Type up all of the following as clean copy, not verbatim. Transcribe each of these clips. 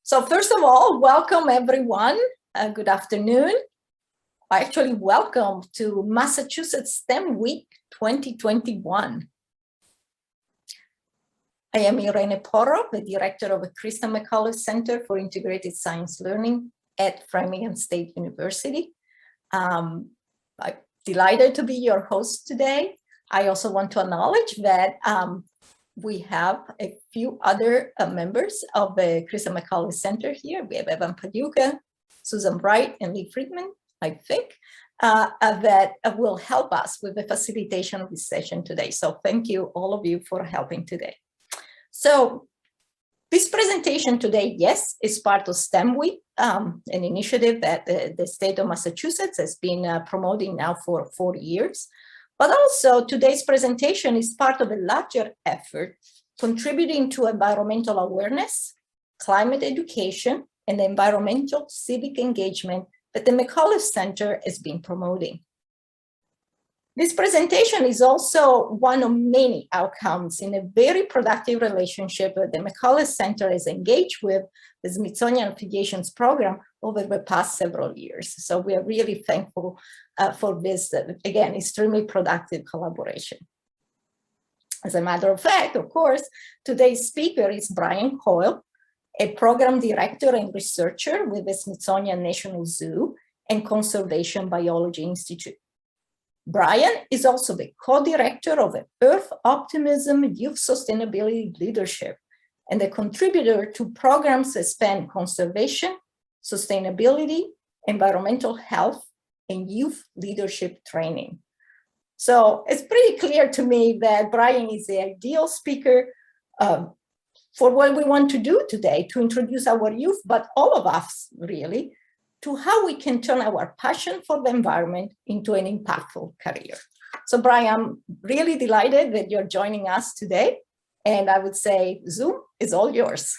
So first of all, welcome everyone. Good afternoon. Actually, welcome to Massachusetts STEM Week 2021. I am Irene Porro, the director of the Krista McAuliffe Center for Integrated Science Learning at Framingham State University. I'm delighted to be your host today. I also want to acknowledge that we have a few other members of the Krista McAuliffe Center here. We have Evan Paducah, Susan Bright, and Lee Friedman, I think, that will help us with the facilitation of this session today. So thank you, all of you, for helping today. So this presentation today, yes, is part of STEM Week, an initiative that the state of Massachusetts has been promoting now for 4 years. But also today's presentation is part of a larger effort contributing to environmental awareness, climate education, and environmental civic engagement that the McAuliffe Center has been promoting. This presentation is also one of many outcomes in a very productive relationship that the McAuliffe Center has engaged with the Smithsonian Affiliations Program over the past several years. So we are really thankful for this, again, extremely productive collaboration. As a matter of fact, of course, today's speaker is Brian Coyle, a program director and researcher with the Smithsonian National Zoo and Conservation Biology Institute. Brian is also the co-director of the Earth Optimism Youth Sustainability Leadership and a contributor to programs that span conservation, sustainability, environmental health, and youth leadership training. So it's pretty clear to me that Brian is the ideal speaker for what we want to do today, to introduce our youth, but all of us really, to how we can turn our passion for the environment into an impactful career. So Brian, I'm really delighted that you're joining us today. And I would say Zoom is all yours.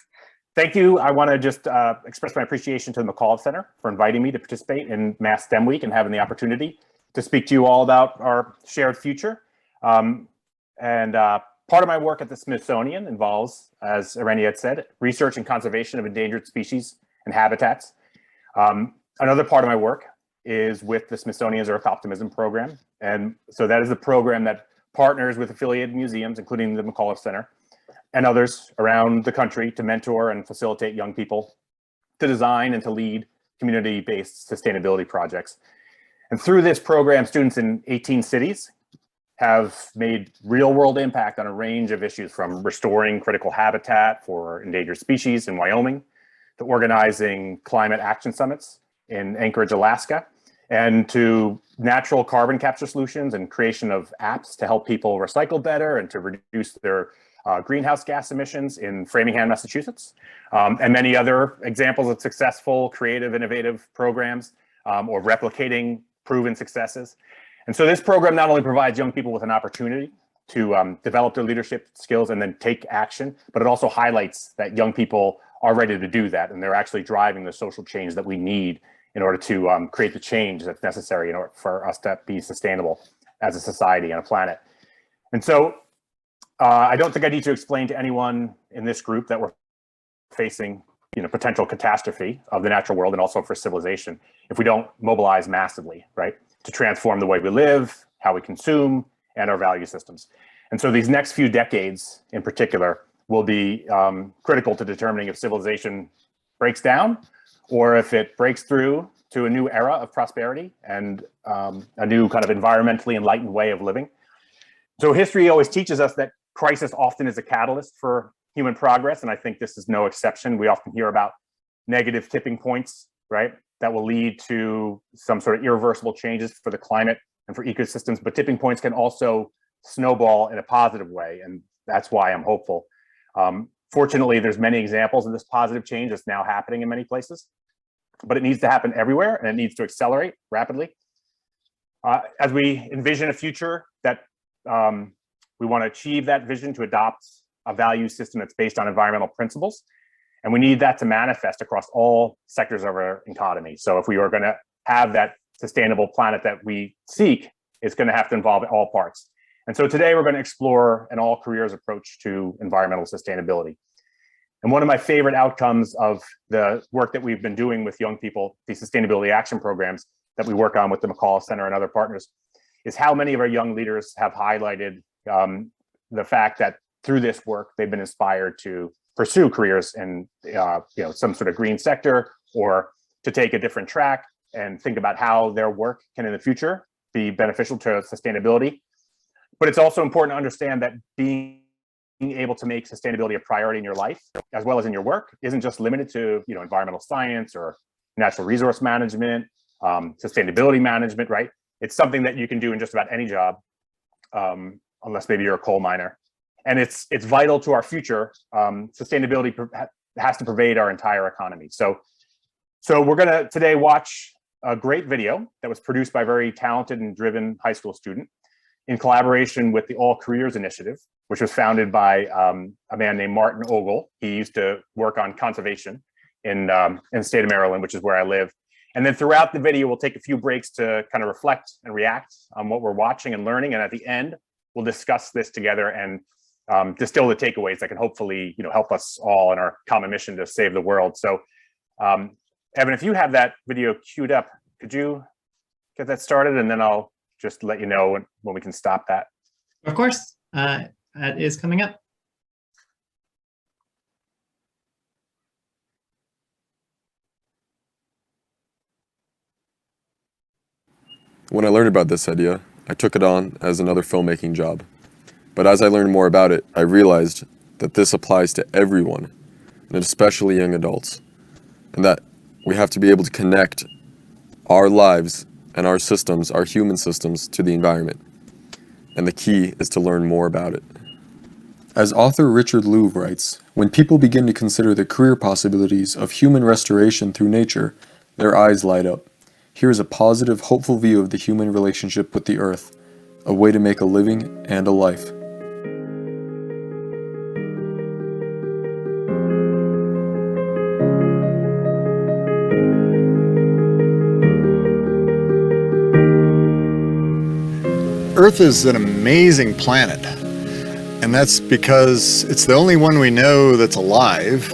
Thank you. I want to just express my appreciation to the McAuliffe Center for inviting me to participate in Mass STEM Week and having the opportunity to speak to you all about our shared future. Part of my work at the Smithsonian involves, as Irene had said, research and conservation of endangered species and habitats. Another part of my work is with the Smithsonian's Earth Optimism program. And so that is the program that partners with affiliated museums, including the McAuliffe Center, and others around the country to mentor and facilitate young people to design and to lead community-based sustainability projects. And through this program, students in 18 cities have made real-world impact on a range of issues, from restoring critical habitat for endangered species in Wyoming to organizing climate action summits in Anchorage, Alaska, and to natural carbon capture solutions and creation of apps to help people recycle better and to reduce their greenhouse gas emissions in Framingham, Massachusetts, and many other examples of successful, creative, innovative programs or replicating proven successes. And so this program not only provides young people with an opportunity to develop their leadership skills and then take action, but it also highlights that young people are ready to do that, and they're actually driving the social change that we need in order to create the change that's necessary in order for us to be sustainable as a society and a planet. And so I don't think I need to explain to anyone in this group that we're facing potential catastrophe of the natural world and also for civilization if we don't mobilize massively, right, to transform the way we live, how we consume, and our value systems. And so these next few decades in particular will be critical to determining if civilization breaks down or if it breaks through to a new era of prosperity and a new kind of environmentally enlightened way of living. So history always teaches us that crisis often is a catalyst for human progress, and I think this is no exception. We often hear about negative tipping points, right, that will lead to some sort of irreversible changes for the climate and for ecosystems, but tipping points can also snowball in a positive way, and that's why I'm hopeful. Fortunately, there's many examples of this positive change that's now happening in many places, but it needs to happen everywhere and it needs to accelerate rapidly. As we envision a future that we want to achieve that vision to adopt a value system that's based on environmental principles, and we need that to manifest across all sectors of our economy. So if we are going to have that sustainable planet that we seek, it's going to have to involve all parts. And so today we're going to explore an all careers approach to environmental sustainability. And one of my favorite outcomes of the work that we've been doing with young people, the sustainability action programs that we work on with the McAuliffe Center and other partners, is how many of our young leaders have highlighted the fact that through this work, they've been inspired to pursue careers in some sort of green sector, or to take a different track and think about how their work can in the future be beneficial to sustainability. But it's also important to understand that being able to make sustainability a priority in your life, as well as in your work, isn't just limited to environmental science or natural resource management, sustainability management, right? It's something that you can do in just about any job, unless maybe you're a coal miner. And it's vital to our future. Sustainability has to pervade our entire economy. So we're gonna today watch a great video that was produced by a very talented and driven high school student in collaboration with the All Careers Initiative, which was founded by a man named Martin Ogle. He used to work on conservation in the state of Maryland, which is where I live. And then throughout the video, we'll take a few breaks to kind of reflect and react on what we're watching and learning. And at the end, we'll discuss this together and distill the takeaways that can hopefully help us all in our common mission to save the world. So Evan, if you have that video queued up, could you get that started? And then I'll just let you know when we can stop that. Of course, that is coming up. When I learned about this idea, I took it on as another filmmaking job. But as I learned more about it, I realized that this applies to everyone, and especially young adults, and that we have to be able to connect our lives and our systems, our human systems, to the environment. And the key is to learn more about it. As author Richard Louv writes, when people begin to consider the career possibilities of human restoration through nature, their eyes light up. Here is a positive, hopeful view of the human relationship with the earth, a way to make a living and a life. Earth is an amazing planet, and that's because it's the only one we know that's alive,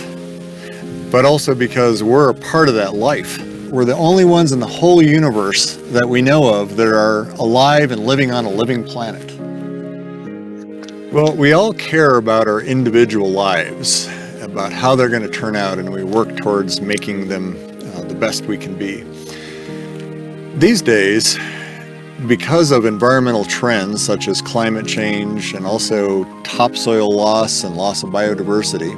but also because we're a part of that life. We're the only ones in the whole universe that we know of that are alive and living on a living planet. Well, we all care about our individual lives, about how they're going to turn out, and we work towards making them the best we can be. These days, because of environmental trends such as climate change and also topsoil loss and loss of biodiversity,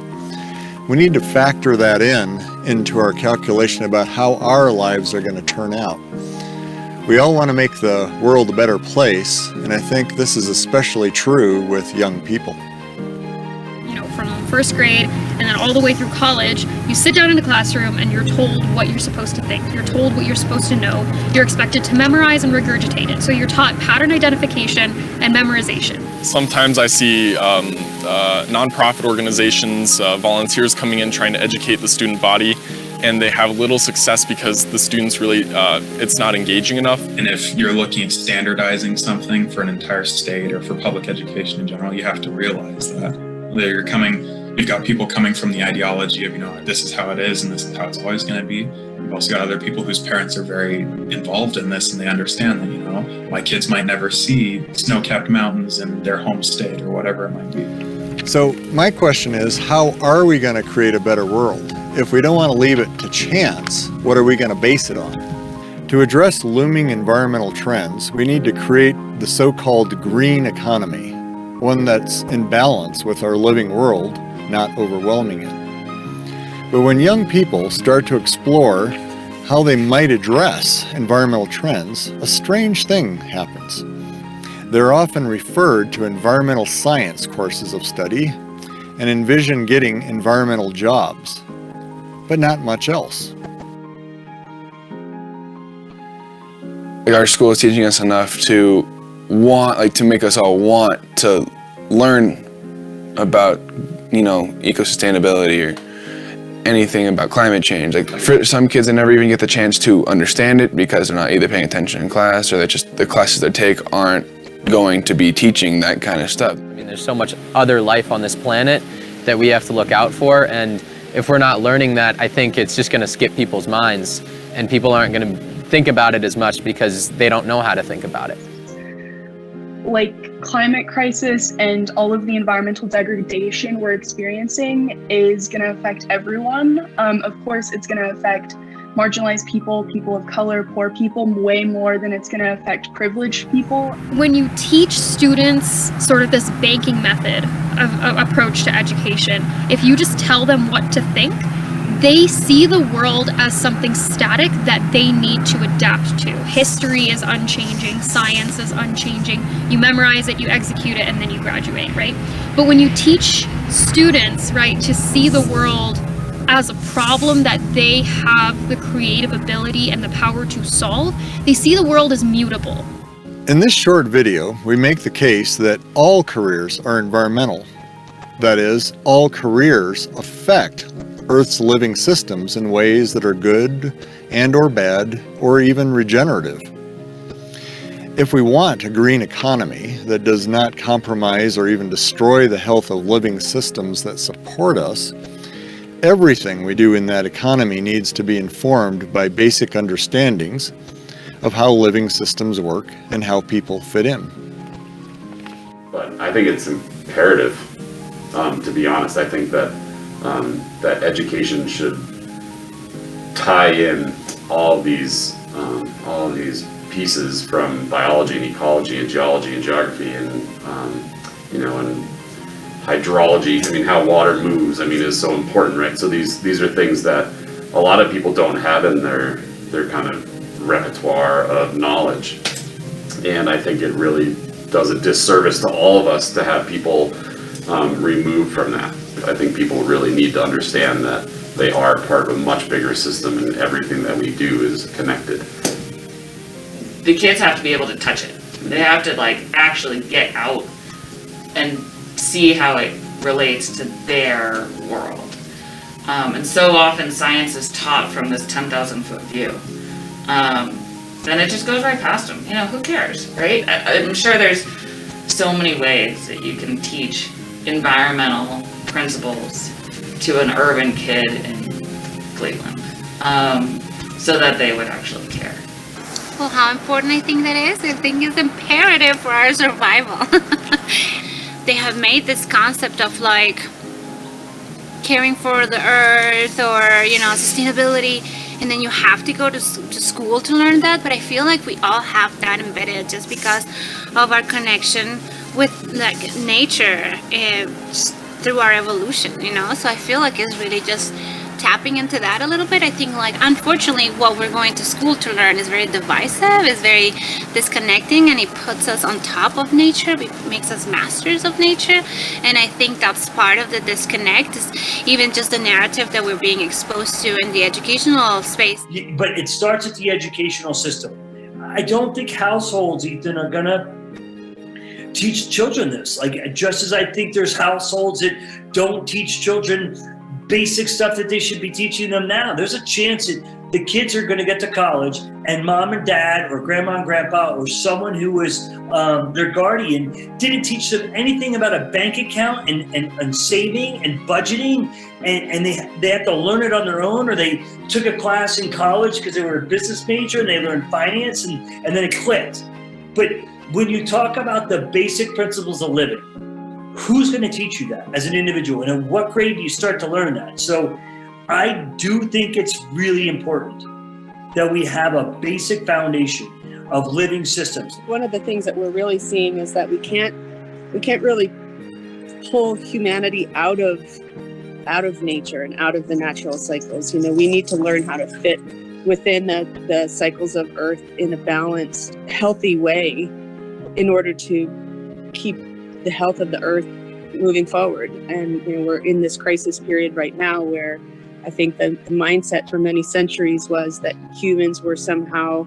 we need to factor that into our calculation about how our lives are going to turn out. We all want to make the world a better place, and I think this is especially true with young people. From first grade and then all the way through college, you sit down in a classroom and you're told what you're supposed to think. You're told what you're supposed to know. You're expected to memorize and regurgitate it. So you're taught pattern identification and memorization. Sometimes I see nonprofit organizations, volunteers coming in trying to educate the student body, and they have little success because the students really, it's not engaging enough. And if you're looking at standardizing something for an entire state or for public education in general, you have to realize that you've got people coming from the ideology of, this is how it is and this is how it's always going to be. You've also got other people whose parents are very involved in this, and they understand that, my kids might never see snow-capped mountains in their home state or whatever it might be. So my question is, how are we going to create a better world? If we don't want to leave it to chance, what are we going to base it on? To address looming environmental trends, we need to create the so-called green economy, one that's in balance with our living world, not overwhelming it. But when young people start to explore how they might address environmental trends, a strange thing happens. They're often referred to environmental science courses of study and envision getting environmental jobs, but not much else. Our school is teaching us enough to to make us all want to learn about, eco-sustainability or anything about climate change. For some kids, they never even get the chance to understand it because they're not either paying attention in class, or the classes they take aren't going to be teaching that kind of stuff. There's so much other life on this planet, that we have to look out for. And if we're not learning that, I think it's just going to skip people's minds, and people aren't going to think about it as much because they don't know how to think about it. Like climate crisis and all of the environmental degradation we're experiencing is going to affect everyone. Of course, it's going to affect marginalized people, people of color, poor people, way more than it's going to affect privileged people. When you teach students sort of this banking method of approach to education, if you just tell them what to think, they see the world as something static that they need to adapt to. History is unchanging, science is unchanging. You memorize it, you execute it, and then you graduate, right? But when you teach students, right, to see the world as a problem that they have the creative ability and the power to solve, they see the world as mutable. In this short video, we make the case that all careers are environmental. That is, all careers affect Earth's living systems in ways that are good and or bad or even regenerative. If we want a green economy that does not compromise or even destroy the health of living systems that support us, everything we do in that economy needs to be informed by basic understandings of how living systems work and how people fit in. But I think it's imperative, to be honest. I think that that education should tie in all these pieces from biology and ecology and geology and geography and and hydrology. I mean, how water moves, is so important, right? So these are things that a lot of people don't have in their kind of repertoire of knowledge. And I think it really does a disservice to all of us to have people removed from that. I think people really need to understand that they are part of a much bigger system and everything that we do is connected. The kids have to be able to touch it. They have to actually get out and see how it relates to their world. And so often science is taught from this 10,000 foot view. Then it just goes right past them. Who cares, right? I'm sure there's so many ways that you can teach environmental principles to an urban kid in Cleveland, so that they would actually care. Well, how important I think that is? I think it's imperative for our survival. They have made this concept of caring for the earth or sustainability, and then you have to go to school to learn that. But I feel like we all have that embedded just because of our connection with nature through our evolution, so I feel like it's really just tapping into that a little bit. I think unfortunately what we're going to school to learn is very divisive, is very disconnecting, and it puts us on top of nature. It makes us masters of nature, and I think that's part of the disconnect, is even just the narrative that we're being exposed to in the educational space. But it starts at the educational system. I don't think households, Ethan, are gonna teach children this. Just as I think there's households that don't teach children basic stuff that they should be teaching them now. There's a chance that the kids are going to get to college and mom and dad or grandma and grandpa or someone who was their guardian didn't teach them anything about a bank account and saving and budgeting, and they have to learn it on their own, or they took a class in college because they were a business major and they learned finance and then it clicked. But when you talk about the basic principles of living, who's going to teach you that as an individual, and in what grade do you start to learn that? So I do think it's really important that we have a basic foundation of living systems. One of the things that we're really seeing is that we can't really pull humanity out of nature and out of the natural cycles. We need to learn how to fit within the cycles of Earth in a balanced, healthy way in order to keep the health of the earth moving forward. And we're in this crisis period right now where I think the mindset for many centuries was that humans were somehow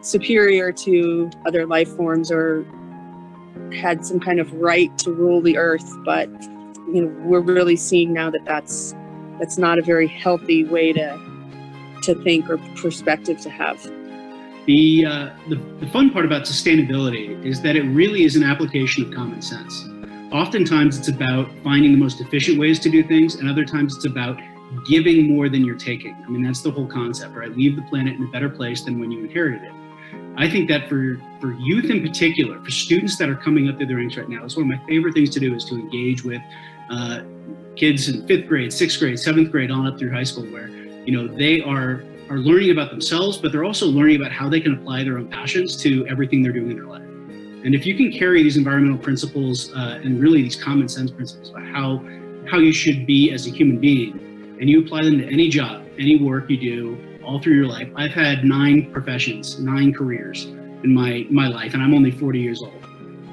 superior to other life forms or had some kind of right to rule the earth. But we're really seeing now that that's not a very healthy way to think or perspective to have. The fun part about sustainability is that it really is an application of common sense. Oftentimes it's about finding the most efficient ways to do things, and other times it's about giving more than you're taking. I mean, that's the whole concept, right? Leave the planet in a better place than when you inherited it. I think that for youth in particular, for students that are coming up through the ranks right now, it's one of my favorite things to do is to engage with kids in 5th grade, 6th grade, 7th grade, on up through high school, where, you know, they are learning about themselves, but they're also learning about how they can apply their own passions to everything they're doing in their life. And if you can carry these environmental principles and really these common sense principles about how you should be as a human being, and you apply them to any job, any work you do all through your life. I've had 9 professions, 9 careers in my life, and I'm only 40 years old.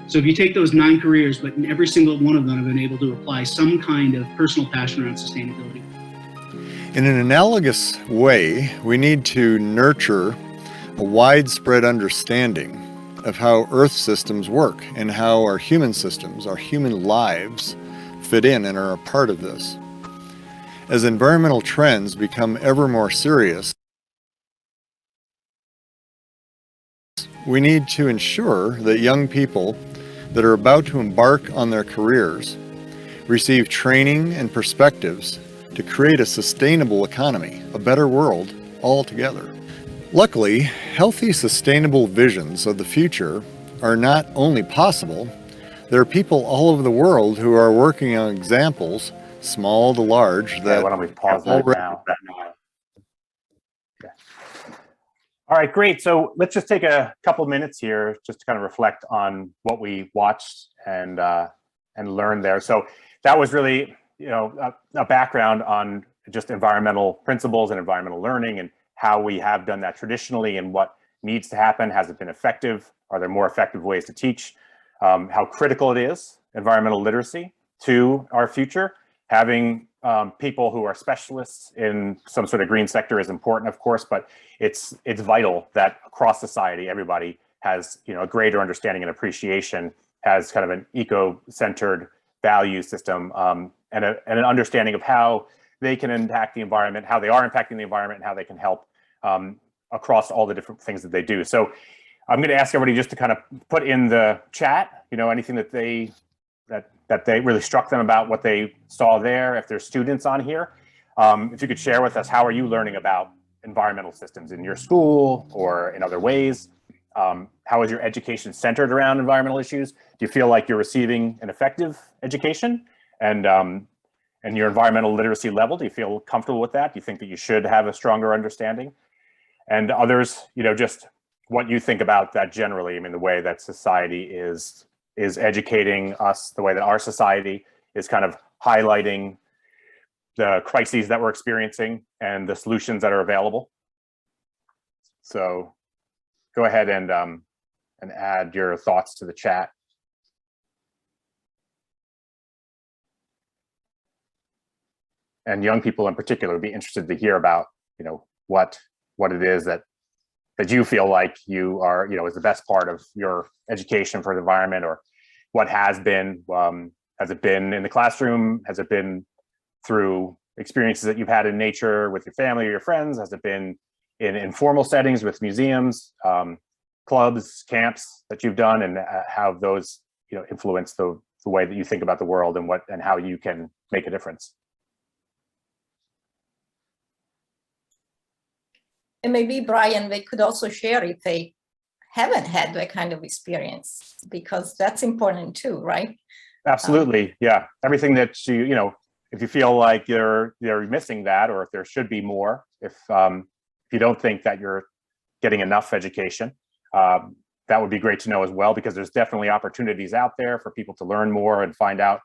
So if you take those 9 careers, but in every single one of them I've been able to apply some kind of personal passion around sustainability. In an analogous way, we need to nurture a widespread understanding of how Earth systems work and how our human systems, our human lives, fit in and are a part of this. As environmental trends become ever more serious, we need to ensure that young people that are about to embark on their careers receive training and perspectives to create a sustainable economy, a better world altogether. Luckily, healthy, sustainable visions of the future are not only possible, there are people all over the world who are working on examples, small to large, that why don't we pause that now? Okay. All right, great. So let's just take a couple minutes here just to kind of reflect on what we watched and learned there. So that was really, you know, a background on just environmental principles and environmental learning and how we have done that traditionally and what needs to happen. Has it been effective? Are there more effective ways to teach? How critical it is, environmental literacy, to our future. Having people who are specialists in some sort of green sector is important, of course, but it's vital that across society, everybody has, you know, a greater understanding and appreciation, has kind of an eco-centered value system, and an understanding of how they can impact the environment, how they are impacting the environment, and how they can help across all the different things that they do. So I'm going to ask everybody just to kind of put in the chat, you know, anything that they really struck them about what they saw there. If there's students on here, if you could share with us, how are you learning about environmental systems in your school or in other ways? How is your education centered around environmental issues? Do you feel like you're receiving an effective education? And your environmental literacy level, do you feel comfortable with that? Do you think that you should have a stronger understanding? And others, you know, just what you think about that generally. I mean, the way that society is educating us, the way that our society is kind of highlighting the crises that we're experiencing and the solutions that are available. So go ahead and add your thoughts to the chat. And young people in particular would be interested to hear about, you know, what it is that you feel like you are, you know, is the best part of your education for the environment, or what has been. Has it been in the classroom? Has it been through experiences that you've had in nature with your family or your friends? Has it been in informal settings with museums, clubs, camps that you've done, and how those, you know, influence the way that you think about the world and how you can make a difference? And maybe, Brian, they could also share if they haven't had that kind of experience, because that's important too, right? Absolutely, yeah. Everything that you know, if you feel like you're missing that, or if there should be more, if you don't think that you're getting enough education, that would be great to know as well, because there's definitely opportunities out there for people to learn more and find out,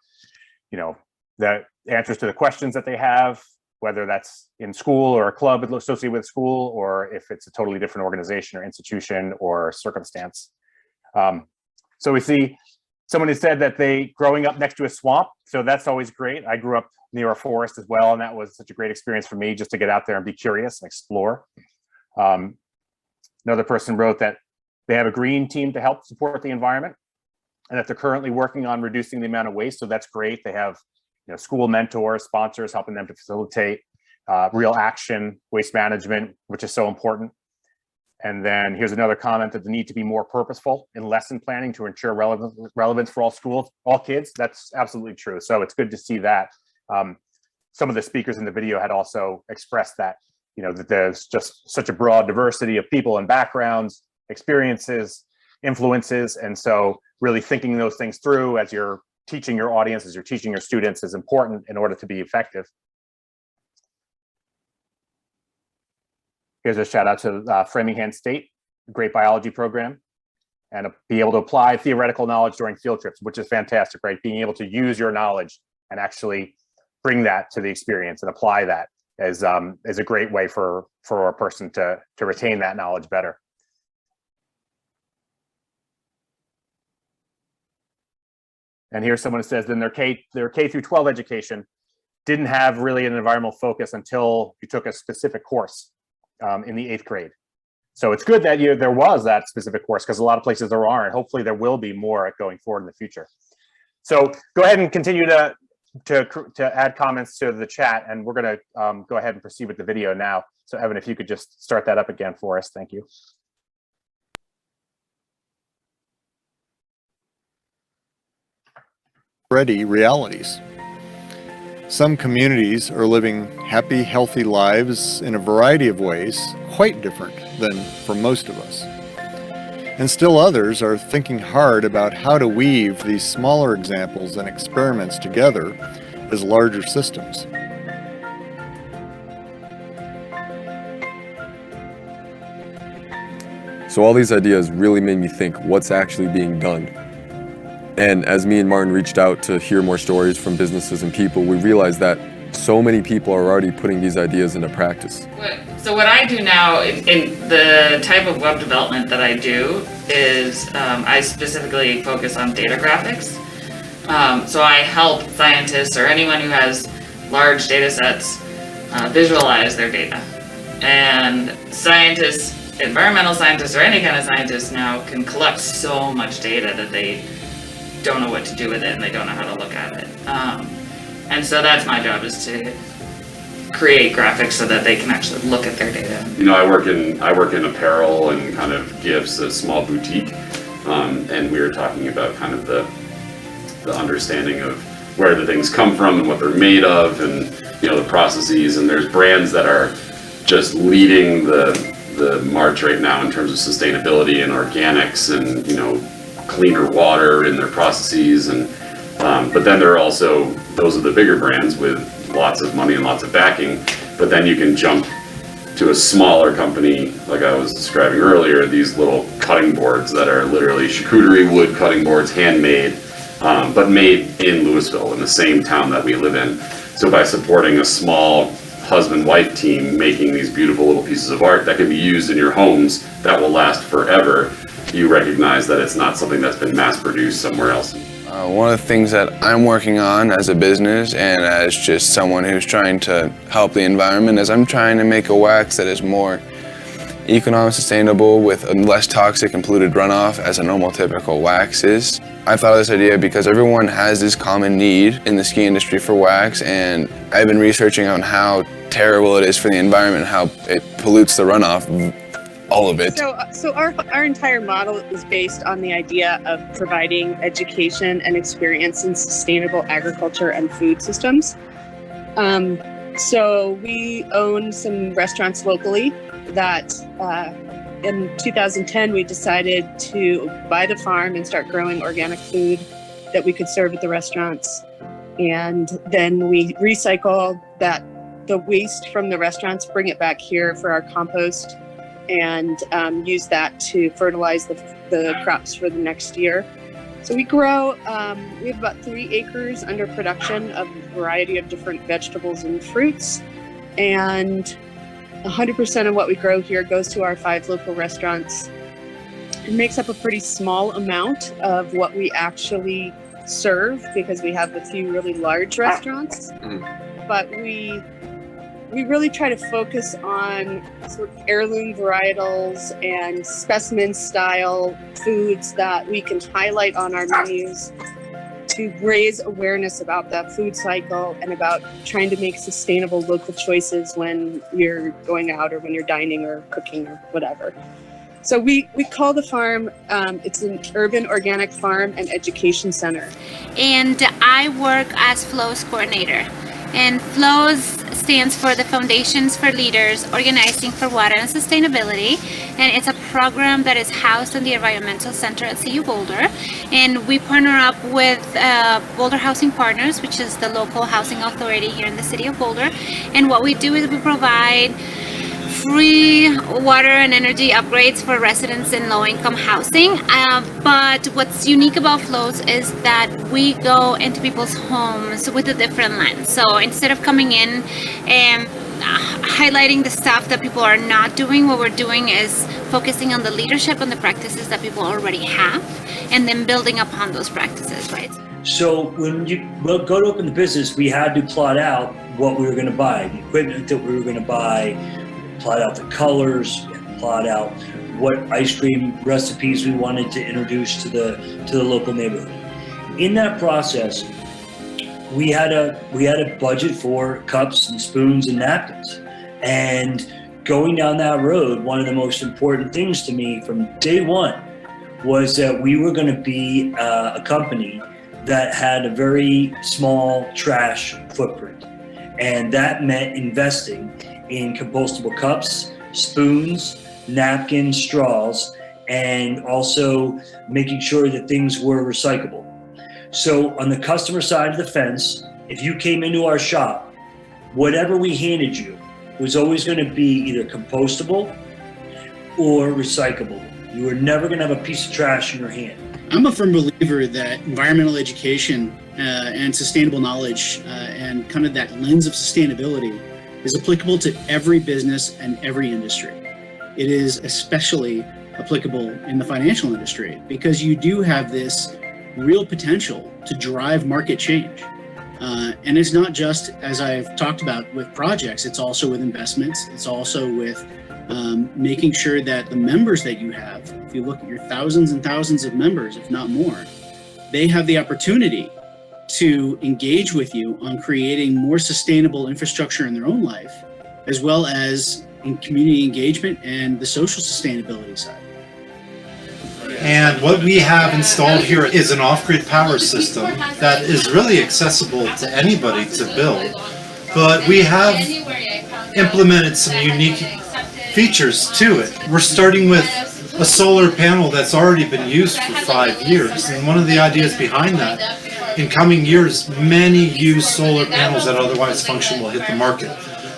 you know, the answers to the questions that they have, whether that's in school or a club associated with school, or if it's a totally different organization or institution or circumstance. So we see someone who said that growing up next to a swamp, so that's always great. I grew up near a forest as well, and that was such a great experience for me, just to get out there and be curious and explore. Another person wrote that they have a green team to help support the environment, and that they're currently working on reducing the amount of waste. So that's great. They have, you know, school mentors, sponsors helping them to facilitate real action, waste management, which is so important. And then here's another comment that the need to be more purposeful in lesson planning to ensure relevance for all kids. That's absolutely true. So it's good to see that. Some of the speakers in the video had also expressed that, that there's just such a broad diversity of people and backgrounds, experiences, influences. And so really thinking those things through as you're teaching your audience, as you're teaching your students is important in order to be effective. Here's a shout out to Framingham State, a great biology program, and be able to apply theoretical knowledge during field trips, which is fantastic, right? Being able to use your knowledge and actually bring that to the experience and apply that is a great way for a person to retain that knowledge better. And here's someone who says, then their K through 12 education didn't have really an environmental focus until you took a specific course in the 8th grade. So it's good that there was that specific course, because a lot of places there aren't. Hopefully there will be more going forward in the future. So go ahead and continue to add comments to the chat, and we're going to go ahead and proceed with the video now. So Evan, if you could just start that up again for us, thank you. Already realities. Some communities are living happy, healthy lives in a variety of ways, quite different than for most of us. And still others are thinking hard about how to weave these smaller examples and experiments together as larger systems. So all these ideas really made me think what's actually being done. And as me and Martin reached out to hear more stories from businesses and people, we realized that so many people are already putting these ideas into practice. So what I do now in the type of web development that I do is I specifically focus on data graphics. So I help scientists or anyone who has large data sets visualize their data. And scientists, environmental scientists or any kind of scientists now can collect so much data that they don't know what to do with it and they don't know how to look at it. And so that's my job, is to create graphics so that they can actually look at their data. I work in apparel and kind of gifts, a small boutique, and we were talking about kind of the understanding of where the things come from and what they're made of, and the processes. And there's brands that are just leading the march right now in terms of sustainability and organics and cleaner water in their processes, and but then there are also, those are the bigger brands with lots of money and lots of backing. But then you can jump to a smaller company, like I was describing earlier, these little cutting boards that are literally charcuterie wood cutting boards, handmade, but made in Louisville, in the same town that we live in. So by supporting a small husband-wife team making these beautiful little pieces of art that can be used in your homes that will last forever, you recognize that it's not something that's been mass-produced somewhere else. One of the things that I'm working on as a business and as just someone who's trying to help the environment is I'm trying to make a wax that is more economic, sustainable, with a less toxic and polluted runoff as a normal typical wax is. I thought of this idea because everyone has this common need in the ski industry for wax, and I've been researching on how terrible it is for the environment, how it pollutes the runoff, all of it. So our entire model is based on the idea of providing education and experience in sustainable agriculture and food systems. So we own some restaurants locally that in 2010 we decided to buy the farm and start growing organic food that we could serve at the restaurants. And then we recycle the waste from the restaurants, bring it back here for our compost, and use that to fertilize the crops for the next year. So we grow, we have about 3 acres under production of a variety of different vegetables and fruits, and 100% of what we grow here goes to our 5 local restaurants. It makes up a pretty small amount of what we actually serve because we have a few really large restaurants, but we really try to focus on sort of heirloom varietals and specimen style foods that we can highlight on our menus to raise awareness about the food cycle and about trying to make sustainable local choices when you're going out or when you're dining or cooking or whatever. So we call the farm, it's an urban organic farm and education center. And I work as FLOWS coordinator. And FLOWS stands for the Foundations for Leaders Organizing for Water and Sustainability. And it's a program that is housed in the Environmental Center at CU Boulder. And we partner up with Boulder Housing Partners, which is the local housing authority here in the city of Boulder. And what we do is we provide free water and energy upgrades for residents in low-income housing. But what's unique about FLOWS is that we go into people's homes with a different lens. So instead of coming in and highlighting the stuff that people are not doing, what we're doing is focusing on the leadership and the practices that people already have, and then building upon those practices, right? So when you go to open the business, we had to plot out what we were going to buy, the equipment that we were going to buy, plot out the colors, plot out what ice cream recipes we wanted to introduce to the local neighborhood. In that process, we had a budget for cups and spoons and napkins. And going down that road, one of the most important things to me from day one was that we were going to be a company that had a very small trash footprint. And that meant investing in compostable cups, spoons, napkins, straws, and also making sure that things were recyclable. So on the customer side of the fence, if you came into our shop, whatever we handed you was always going to be either compostable or recyclable. You were never going to have a piece of trash in your hand. I'm a firm believer that environmental education and sustainable knowledge and kind of that lens of sustainability is applicable to every business and every industry. It is especially applicable in the financial industry because you do have this real potential to drive market change. And it's not just, as I've talked about, with projects, it's also with investments. It's also with making sure that the members that you have, if you look at your thousands and thousands of members, if not more, they have the opportunity to engage with you on creating more sustainable infrastructure in their own life, as well as in community engagement and the social sustainability side. And what we have installed here is an off-grid power system that is really accessible to anybody to build. But we have implemented some unique features to it. We're starting with a solar panel that's already been used for 5 years. And one of the ideas behind that, in coming years, many used solar panels that otherwise function will hit the market.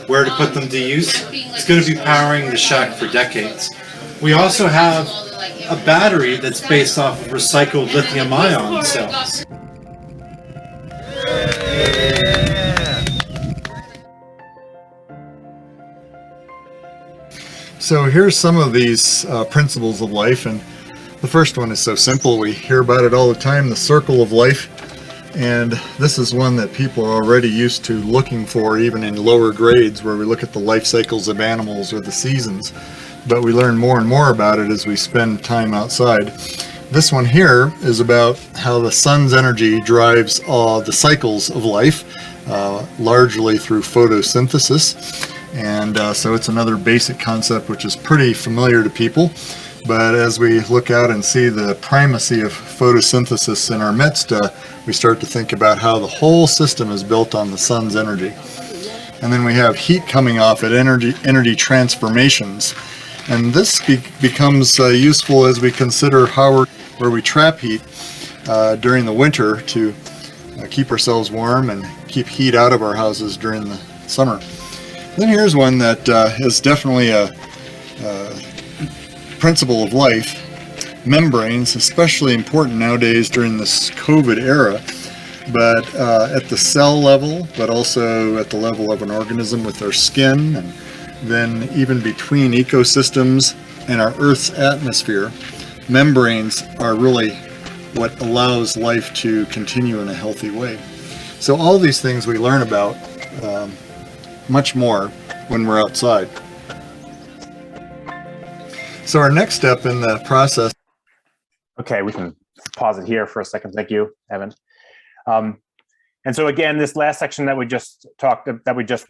Where to put them to use? It's going to be powering the shack for decades. We also have a battery that's based off of recycled lithium-ion cells. So here's some of these principles of life, and the first one is so simple. We hear about it all the time, the circle of life. And this is one that people are already used to looking for, even in lower grades where we look at the life cycles of animals or the seasons. But we learn more and more about it as we spend time outside. This one here is about how the sun's energy drives the cycles of life, largely through photosynthesis. And so it's another basic concept which is pretty familiar to people. But as we look out and see the primacy of photosynthesis in our midst, we start to think about how the whole system is built on the sun's energy. And then we have heat coming off at energy transformations. And this becomes useful as we consider where we trap heat during the winter to keep ourselves warm and keep heat out of our houses during the summer. Then here's one that is definitely a principle of life. Membranes, especially important nowadays during this COVID era, but at the cell level, but also at the level of an organism with our skin, and then even between ecosystems and our Earth's atmosphere, membranes are really what allows life to continue in a healthy way. So all these things we learn about much more when we're outside. So our next step in the process. Okay, we can pause it here for a second. Thank you, Evan. And so again, this last section that we just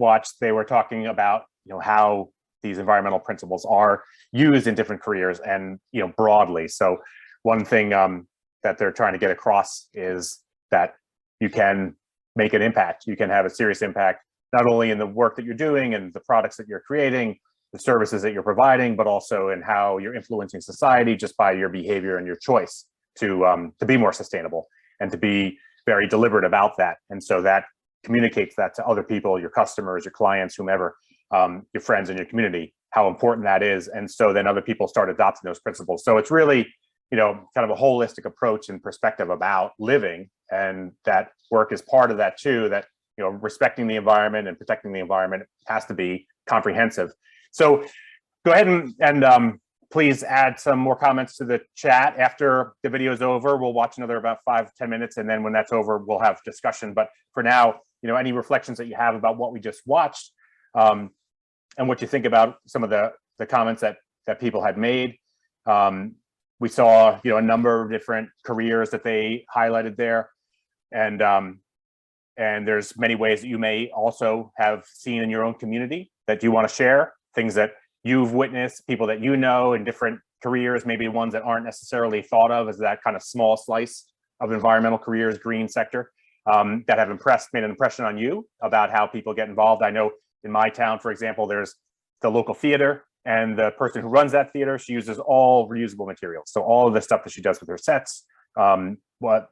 watched, they were talking about, how these environmental principles are used in different careers and, broadly. So one thing that they're trying to get across is that you can make an impact. You can have a serious impact, not only in the work that you're doing and the products that you're creating, the services that you're providing, but also in how you're influencing society just by your behavior and your choice to be more sustainable and to be very deliberate about that. And so that communicates that to other people, your customers, your clients, whomever, your friends in your community, how important that is. And so then other people start adopting those principles. So it's really, kind of a holistic approach and perspective about living, and that work is part of that too, that, respecting the environment and protecting the environment has to be comprehensive. So go ahead and please add some more comments to the chat. After the video is over, we'll watch another about 5-10 minutes. And then when that's over, we'll have discussion. But for now, any reflections that you have about what we just watched, and what you think about some of the comments that people had made. We saw, a number of different careers that they highlighted there. And there's many ways that you may also have seen in your own community that you want to share, things that you've witnessed, people that you know in different careers, maybe ones that aren't necessarily thought of as that kind of small slice of environmental careers, green sector, that have made an impression on you about how people get involved. I know in my town, for example, there's the local theater, and the person who runs that theater, she uses all reusable materials. So all of the stuff that she does with her sets, what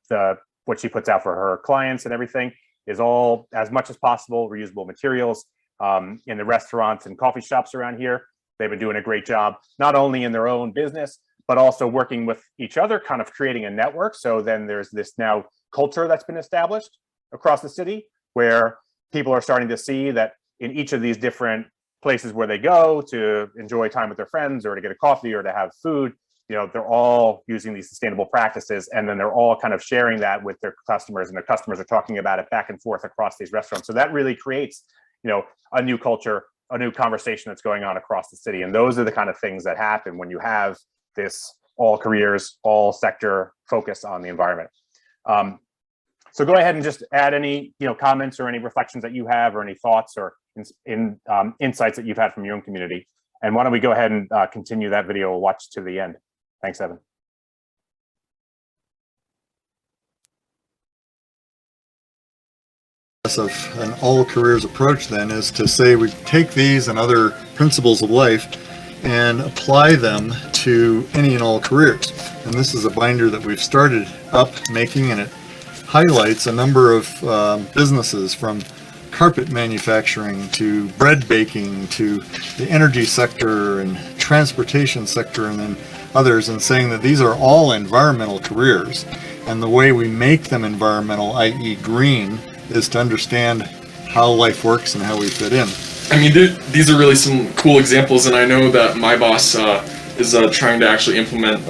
she puts out for her clients and everything is all, as much as possible, reusable materials. In the restaurants and coffee shops around here, they've been doing a great job, not only in their own business, but also working with each other, kind of creating a network. So then there's this now culture that's been established across the city where people are starting to see that in each of these different places where they go to enjoy time with their friends or to get a coffee or to have food, they're all using these sustainable practices, and then they're all kind of sharing that with their customers, and their customers are talking about it back and forth across these restaurants. So that really creates, a new culture, a new conversation that's going on across the city. And those are the kind of things that happen when you have this all careers, all sector focus on the environment. So go ahead and just add any, comments or any reflections that you have, or any thoughts or insights that you've had from your own community. And why don't we go ahead and continue that video? We'll watch to the end. Thanks, Evan. Of an all careers approach then is to say we take these and other principles of life and apply them to any and all careers. And this is a binder that we've started up making, and it highlights a number of businesses, from carpet manufacturing to bread baking to the energy sector and transportation sector, and then others, and saying that these are all environmental careers. And the way we make them environmental, i.e. green, is to understand how life works and how we fit in. I mean, these are really some cool examples, and I know that my boss is trying to actually implement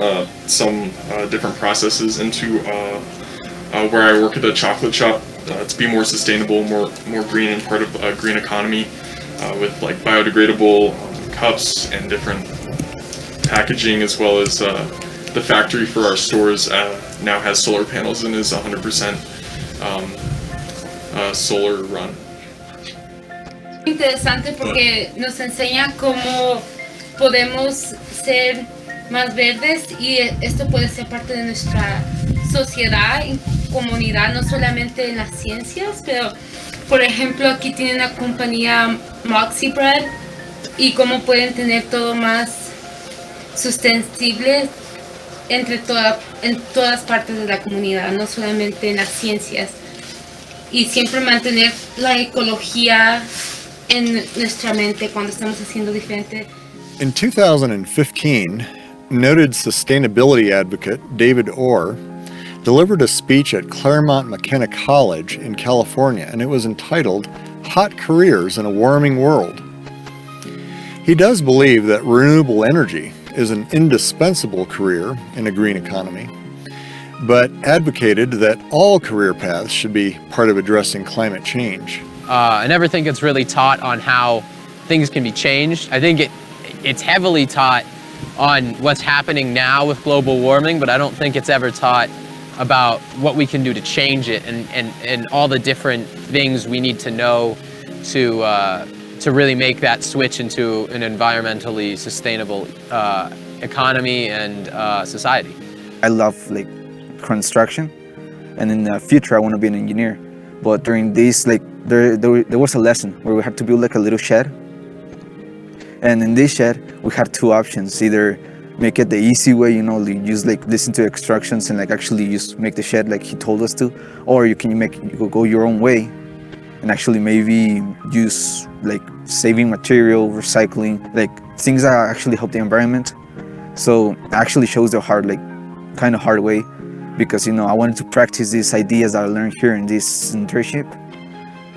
some different processes into where I work at a chocolate shop to be more sustainable, more green, and part of a green economy with like biodegradable cups and different packaging, as well as the factory for our stores now has solar panels and is 100% solar run. Interesante porque nos enseña cómo podemos ser más verdes, y esto puede ser parte de nuestra sociedad y comunidad, no solamente en las ciencias, pero por ejemplo aquí tiene una compañía Moxie Bread, y cómo pueden tener todo más sostenible en todas partes de la comunidad, no solamente en las ciencias, y siempre mantener la ecología en nuestra mente cuando estamos haciendo diferente. In 2015, noted sustainability advocate David Orr delivered a speech at Claremont McKenna College in California, and it was entitled Hot Careers in a Warming World. He does believe that renewable energy is an indispensable career in a green economy, but advocated that all career paths should be part of addressing climate change. I never think it's really taught on how things can be changed. I think it's heavily taught on what's happening now with global warming, but I don't think it's ever taught about what we can do to change it, and all the different things we need to know to really make that switch into an environmentally sustainable economy and society. I love like construction, and in the future I want to be an engineer. But during this, like there was a lesson where we had to build like a little shed, and in this shed we had two options: either make it the easy way, you know, use like listen to instructions and like actually make the shed like he told us to, or you can go your own way and actually maybe use like saving material, recycling, like things that actually help the environment. So it actually shows the kind of hard way, because you know I wanted to practice these ideas that I learned here in this internship,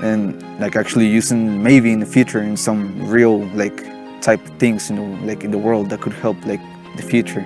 and like actually using maybe in the future in some real like type things, you know, like in the world that could help like the future.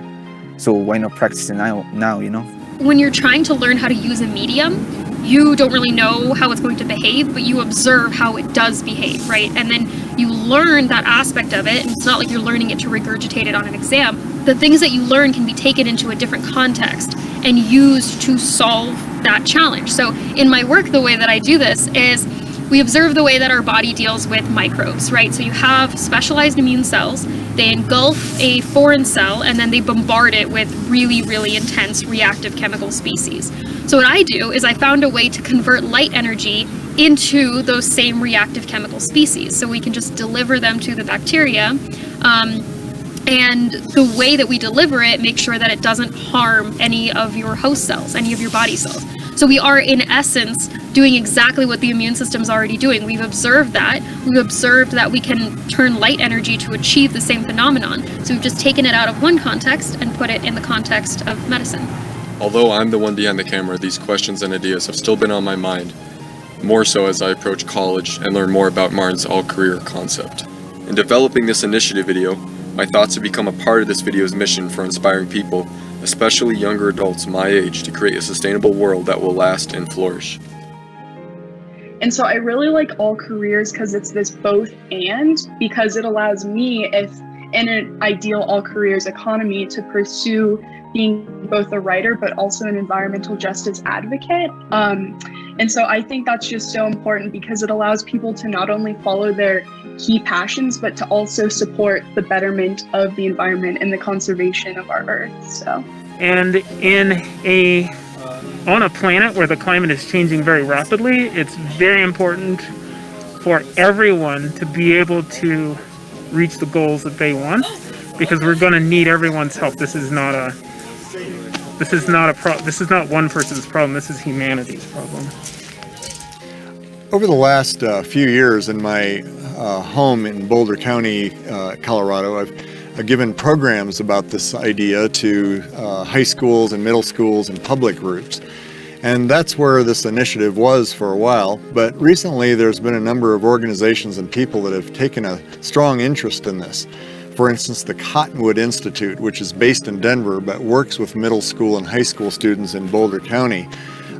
So why not practice it now, you know? When you're trying to learn how to use a medium, you don't really know how it's going to behave, but you observe how it does behave, right? And then you learn that aspect of it, and it's not like you're learning it to regurgitate it on an exam. The things that you learn can be taken into a different context and used to solve that challenge. So in my work, the way that I do this is we observe the way that our body deals with microbes, right? So you have specialized immune cells, they engulf a foreign cell, and then they bombard it with really, really intense reactive chemical species. So what I do is I found a way to convert light energy into those same reactive chemical species. So we can just deliver them to the bacteria, and the way that we deliver it makes sure that it doesn't harm any of your host cells, any of your body cells. So we are, in essence, doing exactly what the immune system's already doing. We've observed that. We've observed that we can turn light energy to achieve the same phenomenon. So we've just taken it out of one context and put it in the context of medicine. Although I'm the one behind the camera, these questions and ideas have still been on my mind, more so as I approach college and learn more about Martin's all-career concept. In developing this initiative video, my thoughts have become a part of this video's mission for inspiring people, especially younger adults my age, to create a sustainable world that will last and flourish. And so I really like all careers because it's this both and, because it allows me, if in an ideal all careers economy, to pursue being both a writer but also an environmental justice advocate. And so I think that's just so important, because it allows people to not only follow their key passions, but to also support the betterment of the environment and the conservation of our Earth. So. And on a planet where the climate is changing very rapidly, it's very important for everyone to be able to reach the goals that they want, because we're going to need everyone's help. This is not one person's problem. This is humanity's problem. Over the last few years in my home in Boulder County, Colorado, I've given programs about this idea to high schools and middle schools and public groups. And that's where this initiative was for a while. But recently there's been a number of organizations and people that have taken a strong interest in this. For instance, the Cottonwood Institute, which is based in Denver but works with middle school and high school students in Boulder County,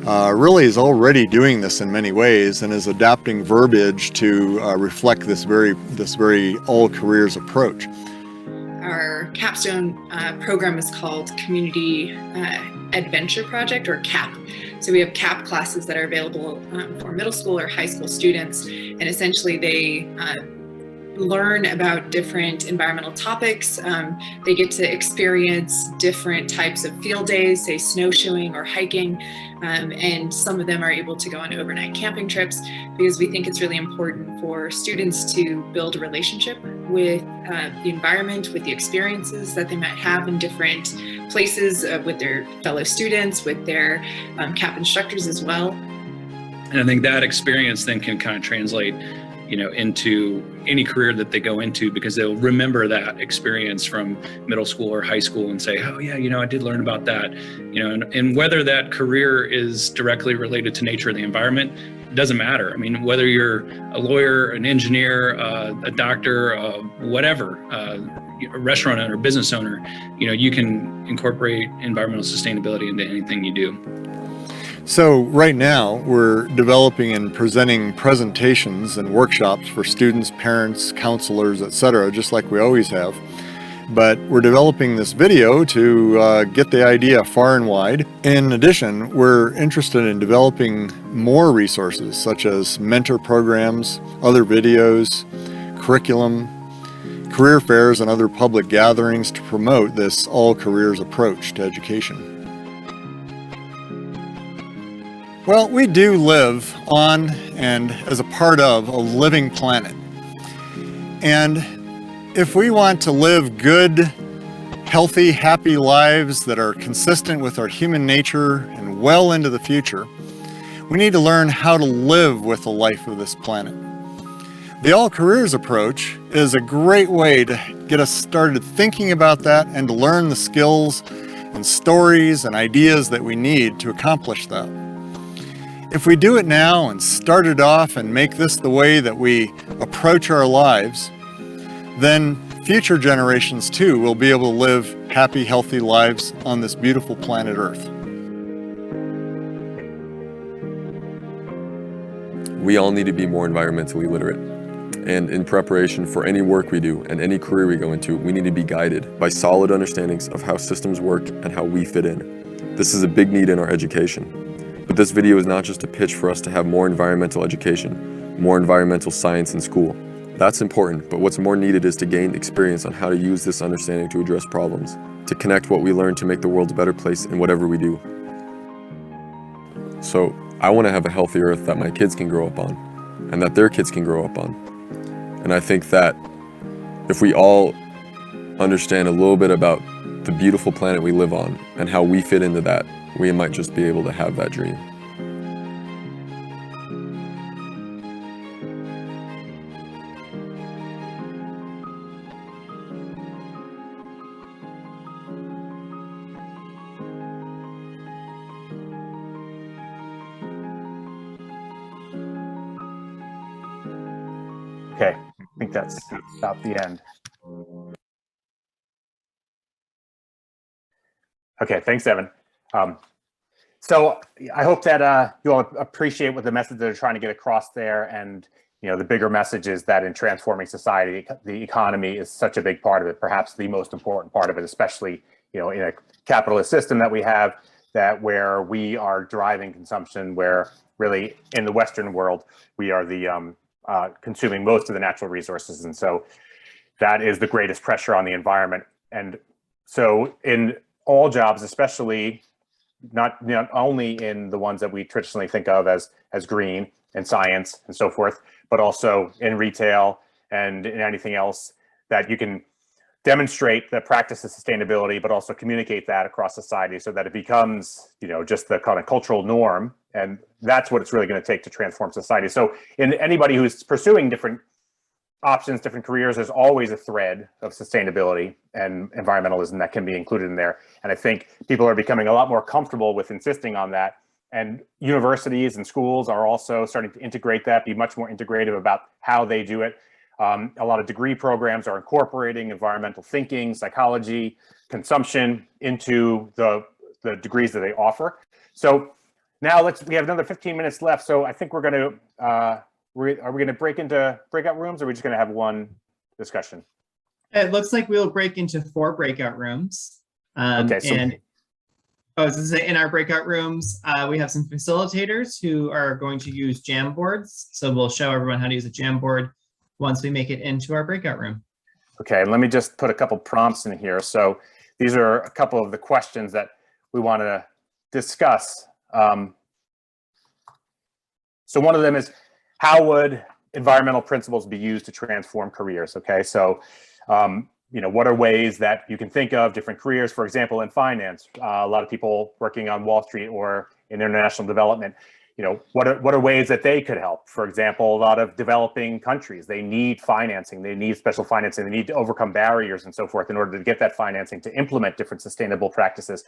really is already doing this in many ways and is adapting verbiage to reflect this very all careers approach. Our capstone program is called Community Adventure Project, or CAP. So we have CAP classes that are available for middle school or high school students, and essentially they learn about different environmental topics. They get to experience different types of field days, say snowshoeing or hiking, and some of them are able to go on overnight camping trips, because we think it's really important for students to build a relationship with the environment, with the experiences that they might have in different places, with their fellow students, with their CAP instructors as well. And I think that experience then can kind of translate, into any career that they go into, because they'll remember that experience from middle school or high school and say, oh yeah, I did learn about that, and whether that career is directly related to nature or the environment, doesn't matter. I mean, whether you're a lawyer, an engineer, a doctor, whatever, a restaurant owner, business owner, you can incorporate environmental sustainability into anything you do. So right now we're developing and presenting presentations and workshops for students, parents, counselors, etc., just like we always have. but we're developing this video to get the idea far and wide. In addition, we're interested in developing more resources such as mentor programs, other videos, curriculum, career fairs, and other public gatherings to promote this all-careers approach to education. Well, we do live on and as a part of a living planet. And if we want to live good, healthy, happy lives that are consistent with our human nature and well into the future, we need to learn how to live with the life of this planet. The all careers approach is a great way to get us started thinking about that and to learn the skills and stories and ideas that we need to accomplish that. If we do it now and start it off and make this the way that we approach our lives, then future generations too will be able to live happy, healthy lives on this beautiful planet Earth. We all need to be more environmentally literate. And in preparation for any work we do and any career we go into, we need to be guided by solid understandings of how systems work and how we fit in. This is a big need in our education. But this video is not just a pitch for us to have more environmental education, more environmental science in school. That's important, but what's more needed is to gain experience on how to use this understanding to address problems, to connect what we learn to make the world a better place in whatever we do. So I want to have a healthy Earth that my kids can grow up on, and that their kids can grow up on. And I think that if we all understand a little bit about the beautiful planet we live on and how we fit into that, we might just be able to have that dream. Okay, I think that's about the end. Okay, thanks, Evan. So I hope that you all appreciate what the message they're trying to get across there, and the bigger message is that in transforming society, the economy is such a big part of it, perhaps the most important part of it, especially in a capitalist system that we have, that where we are driving consumption, where really in the Western world we are the consuming most of the natural resources, and so that is the greatest pressure on the environment. And so in all jobs, especially not only in the ones that we traditionally think of as green and science and so forth, but also in retail and in anything else that you can demonstrate the practice of sustainability, but also communicate that across society so that it becomes, just the kind of cultural norm. And that's what it's really going to take to transform society. So in anybody who's pursuing different options, different careers, there's always a thread of sustainability and environmentalism that can be included in there. And I think people are becoming a lot more comfortable with insisting on that. And universities and schools are also starting to integrate that, be much more integrative about how they do it. A lot of degree programs are incorporating environmental thinking, psychology, consumption into the degrees that they offer. So now we have another 15 minutes left. So I think we're going to, are we going to break into breakout rooms, or are we just going to have one discussion? It looks like we'll break into 4 breakout rooms. Okay, so and I was going to say, in our breakout rooms, we have some facilitators who are going to use Jamboards. So we'll show everyone how to use a Jamboard once we make it into our breakout room. Okay, let me just put a couple prompts in here. So these are a couple of the questions that we want to discuss. So one of them is, how would environmental principles be used to transform careers? Okay, so what are ways that you can think of different careers? For example, in finance, a lot of people working on Wall Street or in international development, what are ways that they could help? For example, a lot of developing countries, they need financing, they need special financing, they need to overcome barriers and so forth in order to get that financing to implement different sustainable practices,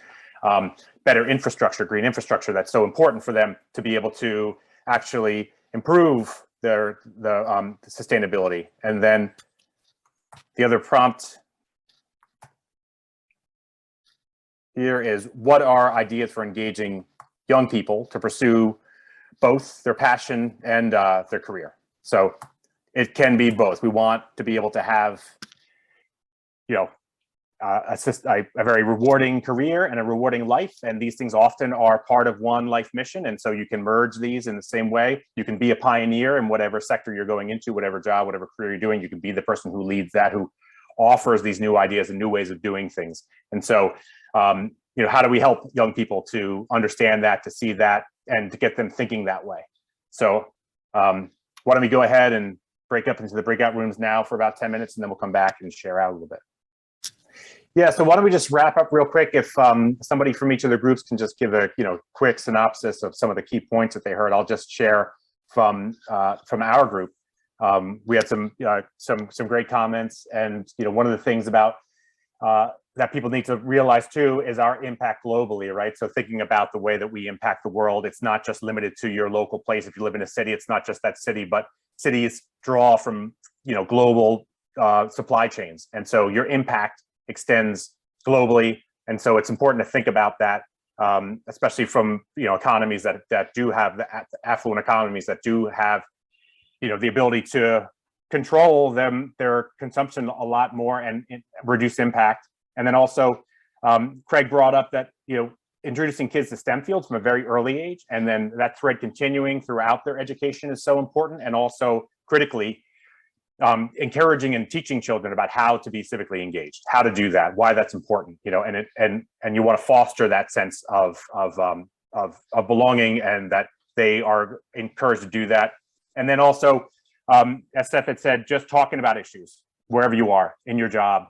better infrastructure, green infrastructure that's so important for them to be able to actually improve the sustainability. And then the other prompt here is, what are ideas for engaging young people to pursue both their passion and their career? So it can be both. We want to be able to have, a very rewarding career and a rewarding life. And these things often are part of one life mission. And so you can merge these in the same way. You can be a pioneer in whatever sector you're going into, whatever job, whatever career you're doing. You can be the person who leads that, who offers these new ideas and new ways of doing things. And so, how do we help young people to understand that, to see that, and to get them thinking that way? So why don't we go ahead and break up into the breakout rooms now for about 10 minutes, and then we'll come back and share out a little bit. Yeah, so why don't we just wrap up real quick? If somebody from each of the groups can just give a quick synopsis of some of the key points that they heard, I'll just share from our group. We had some great comments, and one of the things about that people need to realize too is our impact globally, right? So thinking about the way that we impact the world, it's not just limited to your local place. If you live in a city, it's not just that city, but cities draw from global supply chains, and so your impact extends globally. And so it's important to think about that, especially from economies that do have the affluent economies that do have the ability to control their consumption a lot more and reduce impact. And then also Craig brought up that introducing kids to STEM fields from a very early age, and then that thread continuing throughout their education is so important. And also critically encouraging and teaching children about how to be civically engaged, how to do that, why that's important, and you want to foster that sense of belonging, and that they are encouraged to do that. And then also, as Steph had said, just talking about issues wherever you are in your job,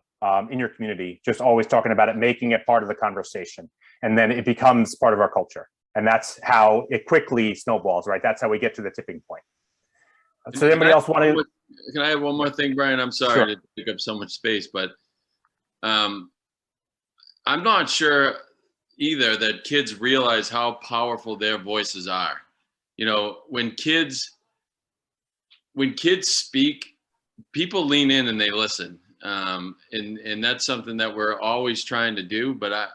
in your community, just always talking about it, making it part of the conversation, and then it becomes part of our culture, and that's how it quickly snowballs, right? That's how we get to the tipping point. So anybody else want to? Can I have one more thing, Brian? I'm sorry to take up so much space, but I'm not sure either that kids realize how powerful their voices are. When kids speak, people lean in and they listen, and that's something that we're always trying to do. But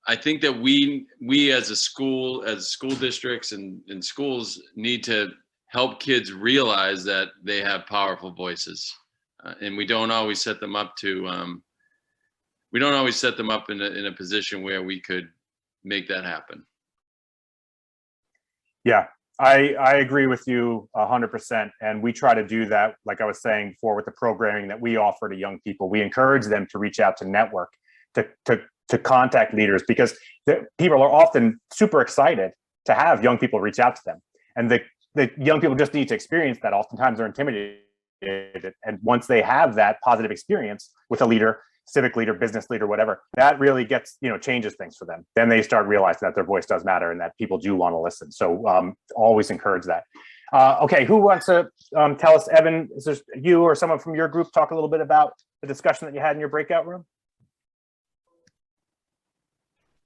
I think that we as a school, as school districts and schools, need to help kids realize that they have powerful voices, and we don't always set them up in a position where we could make that happen. Yeah, I agree with you 100%, and we try to do that, like I was saying before, with the programming that we offer to young people. We encourage them to reach out to network, to contact leaders, because people are often super excited to have young people reach out to them, and the young people just need to experience that. Oftentimes they're intimidated, and once they have that positive experience with a leader, civic leader, business leader, whatever, that really gets changes things for them. Then they start realizing that their voice does matter and that people do want to listen. So always encourage that. Okay, who wants to tell us? Evan, is there you or someone from your group talk a little bit about the discussion that you had in your breakout room?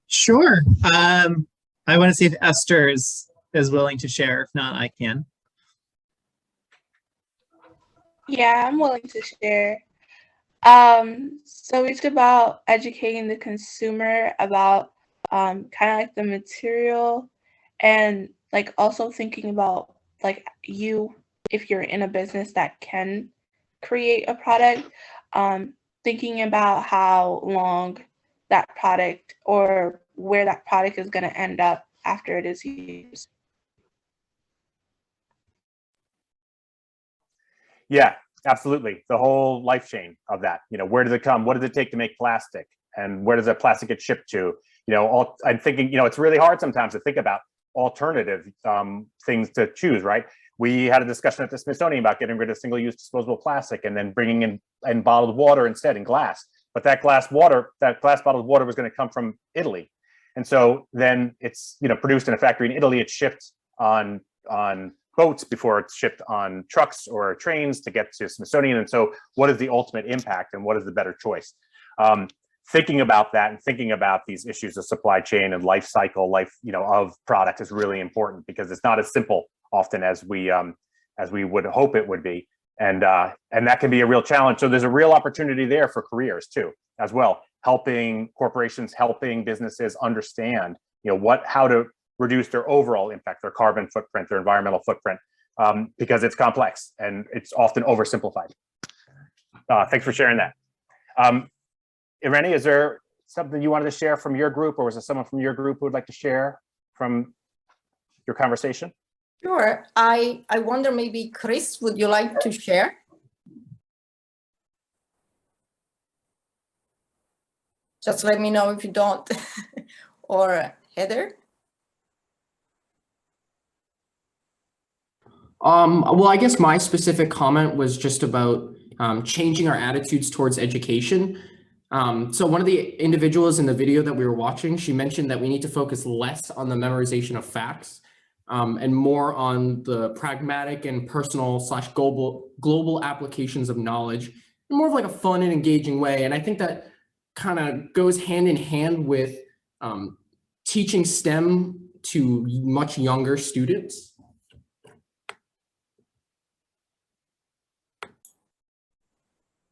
Sure. I want to see if Esther is willing to share. If not, I can. Yeah, I'm willing to share. So we talked about educating the consumer about kind of like the material, and like also thinking about like if you're in a business that can create a product, thinking about how long that product or where that product is going to end up after it is used. Yeah, absolutely. The whole life chain of that, where does it come? What does it take to make plastic? And where does that plastic get shipped to? I'm thinking, it's really hard sometimes to think about alternative things to choose, right? We had a discussion at the Smithsonian about getting rid of single-use disposable plastic and then bringing in bottled water instead, in glass. But that glass bottled water was going to come from Italy. And so then it's, produced in a factory in Italy. It's shipped on boats before it's shipped on trucks or trains to get to Smithsonian. And so what is the ultimate impact and what is the better choice? Thinking about that and thinking about these issues of supply chain and life cycle, of product is really important, because it's not as simple often as we would hope it would be. And that can be a real challenge. So there's a real opportunity there for careers too, as well, helping corporations, helping businesses understand, how to reduce their overall impact, their carbon footprint, their environmental footprint, because it's complex and it's often oversimplified. Thanks for sharing that. Irene, is there something you wanted to share from your group, or was there someone from your group who would like to share from your conversation? Sure. I wonder, maybe Chris, would you like to share? Just let me know if you don't. Or Heather? Well, I guess my specific comment was just about changing our attitudes towards education. So one of the individuals in the video that we were watching, she mentioned that we need to focus less on the memorization of facts and more on the pragmatic and personal / global applications of knowledge in more of like a fun and engaging way. And I think that kind of goes hand in hand with teaching STEM to much younger students.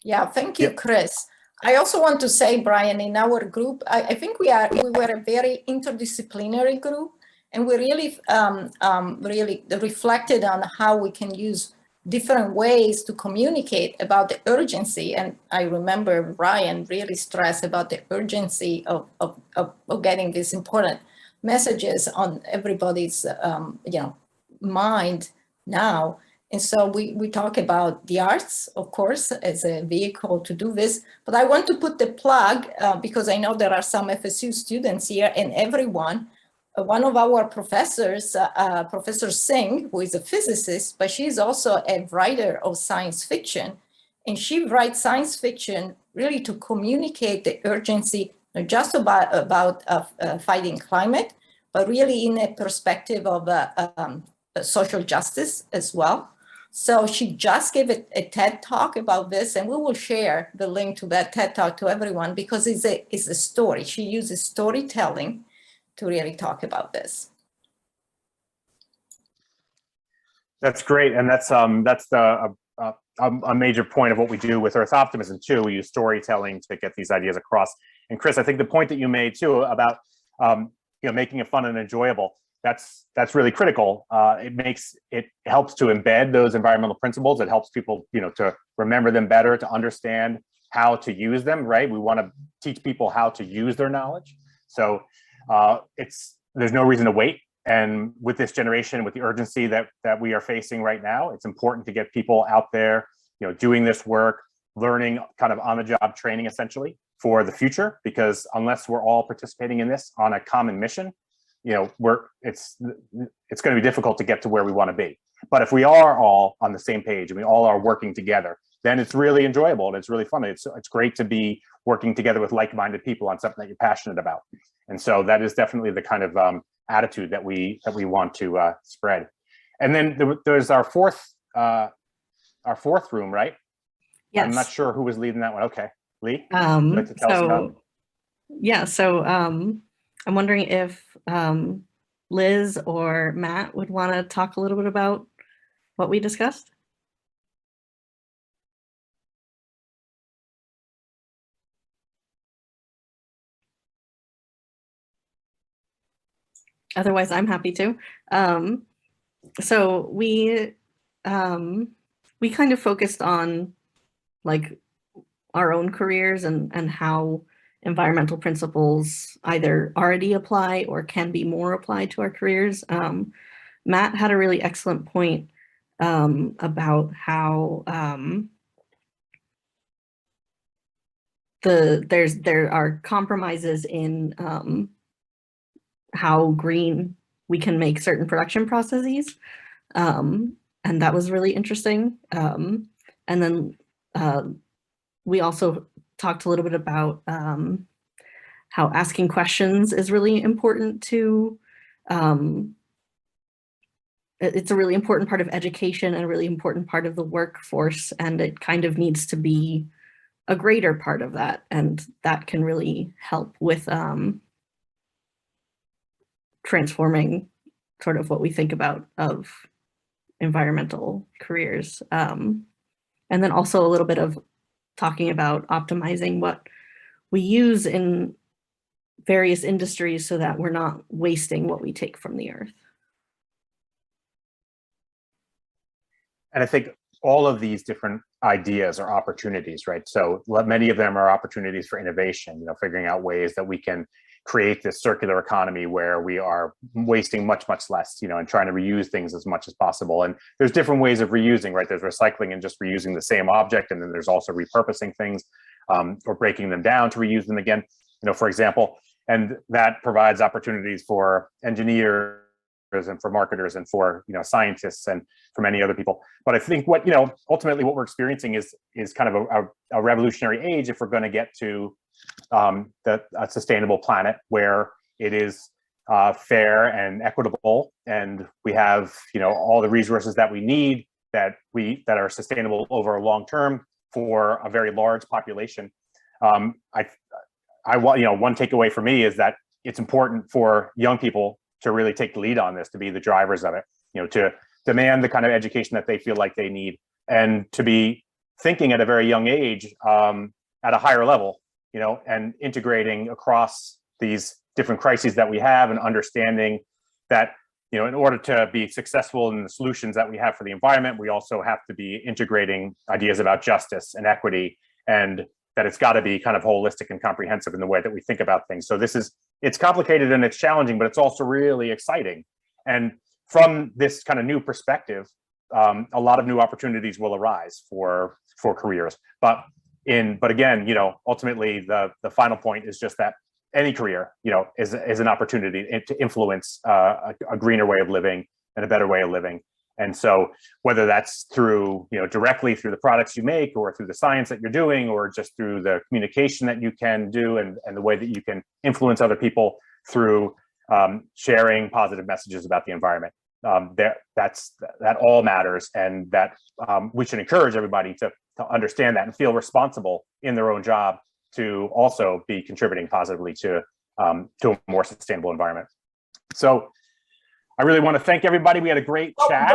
Yeah, thank you, Chris. I also want to say, Brian, in our group, I think we were a very interdisciplinary group, and we really really reflected on how we can use different ways to communicate about the urgency. And I remember Brian really stressed about the urgency of getting these important messages on everybody's mind now. And so we talk about the arts, of course, as a vehicle to do this. But I want to put the plug, because I know there are some FSU students here, and everyone. One of our professors, Professor Singh, who is a physicist, but she's also a writer of science fiction. And she writes science fiction really to communicate the urgency, not just about fighting climate, but really in a perspective of social justice as well. So she just gave a TED Talk about this, and we will share the link to that TED Talk to everyone, because it's a story. She uses storytelling to really talk about this. That's great, and that's a major point of what we do with Earth Optimism too. We use storytelling to get these ideas across. And Chris, I think the point that you made too about making it fun and enjoyable, that's really critical. It helps to embed those environmental principles. It helps people to remember them better, to understand how to use them. Right? We want to teach people how to use their knowledge. So there's no reason to wait. And with this generation, with the urgency that we are facing right now, it's important to get people out there, doing this work, learning kind of on-the-job training essentially for the future. Because unless we're all participating in this on a common mission, it's going to be difficult to get to where we want to be. But if we are all on the same page and we all are working together, then it's really enjoyable and it's really fun. It's great to be working together with like-minded people on something that you're passionate about. And so that is definitely the kind of attitude that we want to spread. And then there's our fourth room, right? Yes. I'm not sure who was leading that one. Okay, Lee, would you like to tell us about it? So I'm wondering if Liz or Matt would want to talk a little bit about what we discussed. Otherwise, I'm happy to. So we kind of focused on like our own careers and how environmental principles either already apply or can be more applied to our careers. Matt had a really excellent point about how there are compromises in how green we can make certain production processes. And that was really interesting. And then we also talked a little bit about how asking questions is really important to, it's a really important part of education and a really important part of the workforce, and it kind of needs to be a greater part of that. And that can really help with transforming sort of what we think about of environmental careers. And then also a little bit of talking about optimizing what we use in various industries so that we're not wasting what we take from the earth. And I think all of these different ideas are opportunities, right? So many of them are opportunities for innovation, you know, figuring out ways that we can create this circular economy where we are wasting much, much less, you know, and trying to reuse things as much as possible. And there's different ways of reusing, right? There's recycling and just reusing the same object. And then there's also repurposing things or breaking them down to reuse them again, you know, for example. And that provides opportunities for engineers and for marketers and for, you know, scientists and for many other people. But I think what, you know, ultimately what we're experiencing is kind of a revolutionary age if we're going to get to a sustainable planet where it is fair and equitable, and we have, you know, all the resources that we need that are sustainable over a long term for a very large population. I want, you know, one takeaway for me is that it's important for young people to really take the lead on this, to be the drivers of it, you know, to demand the kind of education that they feel like they need, and to be thinking at a very young age at a higher level, you know, and integrating across these different crises that we have, and understanding that, you know, in order to be successful in the solutions that we have for the environment, we also have to be integrating ideas about justice and equity, and that it's got to be kind of holistic and comprehensive in the way that we think about things. So it's complicated and it's challenging, but it's also really exciting. And from this kind of new perspective, a lot of new opportunities will arise for careers. But again, you know, ultimately the final point is just that any career, you know, is an opportunity to influence a greener way of living and a better way of living. And so whether that's through, you know, directly through the products you make, or through the science that you're doing, or just through the communication that you can do, and the way that you can influence other people through sharing positive messages about the environment, that all matters, and that we should encourage everybody to understand that and feel responsible in their own job to also be contributing positively to a more sustainable environment. So I really want to thank everybody. We had a great chat.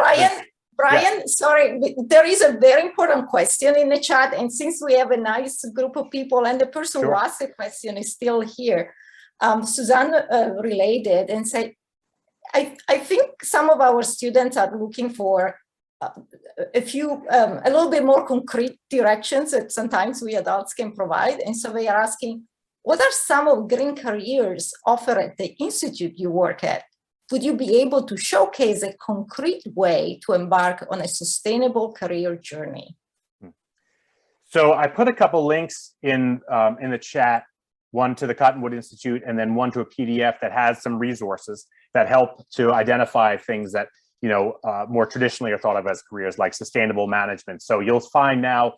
Brian, yes. Sorry, there is a very important question in the chat. And since we have a nice group of people and the person who asked the question is still here, Suzanne related and said, I think some of our students are looking for a little bit more concrete directions that sometimes we adults can provide. And so they are asking, what are some of green careers offered at the institute you work at? Would you be able to showcase a concrete way to embark on a sustainable career journey? So I put a couple links in the chat, one to the Cottonwood Institute, and then one to a PDF that has some resources that help to identify things that, you know, more traditionally are thought of as careers, like sustainable management. So you'll find now,